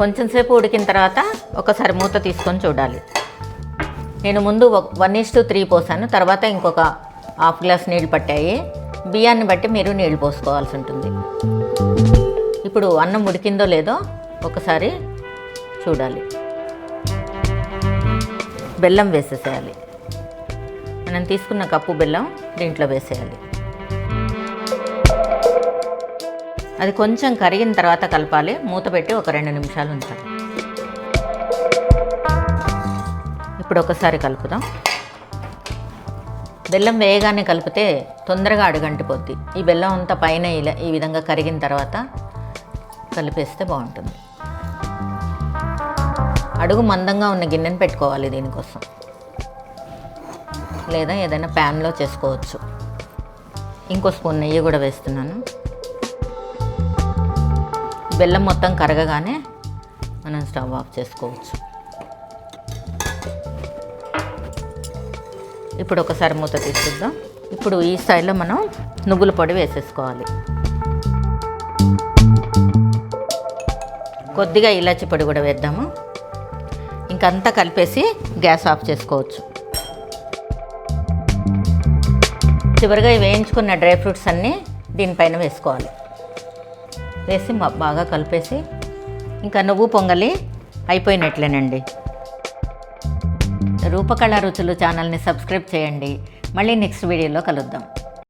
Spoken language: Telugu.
కొంచెం సేపు ఉడికిన తర్వాత ఒకసారి మూత తీసుకొని చూడాలి. నేను ముందు 1:3 పోసాను, తర్వాత ఇంకొక హాఫ్ గ్లాస్ నీళ్ళు పట్టాయి. బియ్యాన్ని బట్టి మీరు నీళ్ళు పోసుకోవాల్సి ఉంటుంది. ఇప్పుడు అన్నం ఉడికిందో లేదో ఒకసారి చూడాలి. బెల్లం వేసేసేయాలి. మనం తీసుకున్న కప్పు బెల్లం దీంట్లో వేసేయాలి. అది కొంచెం కరిగిన తర్వాత కలపాలి. మూత పెట్టి ఒక 2 నిమిషాలు ఉంచాలి. ఇప్పుడు ఒకసారి కలుపుదాం. బెల్లం వేయగానే కలిపితే తొందరగా అడుగంటిపోద్ది. ఈ బెల్లం అంతా పైన ఇలా ఈ విధంగా కరిగిన తర్వాత కలిపేస్తే బాగుంటుంది. అడుగు మందంగా ఉన్న గిన్నెను పెట్టుకోవాలి దీనికోసం, లేదా ఏదైనా ప్యాన్లో చేసుకోవచ్చు. ఇంకో స్పూన్ నెయ్యి కూడా వేస్తున్నాను. బెల్లం మొత్తం కరగగానే మనం స్టవ్ ఆఫ్ చేసుకోవచ్చు. ఇప్పుడు ఒకసారి మూత తీసుకుందాం. ఇప్పుడు ఈ స్టైల్లో మనం నువ్వుల పొడి వేసేసుకోవాలి. కొద్దిగా ఇలాచి పొడి కూడా వేద్దాము. ఇంకంతా కలిపేసి గ్యాస్ ఆఫ్ చేసుకోవచ్చు. చివరిగా వేయించుకున్న డ్రై ఫ్రూట్స్ అన్నీ దీనిపైన వేసుకోవాలి. వేసి బాగా కలిపేసి ఇంకా నువ్వు పొంగలి అయిపోయినట్లేనండి. రూపకళా రుచులు ఛానల్ని సబ్స్క్రైబ్ చేయండి. మళ్ళీ నెక్స్ట్ వీడియోలో కలుద్దాం.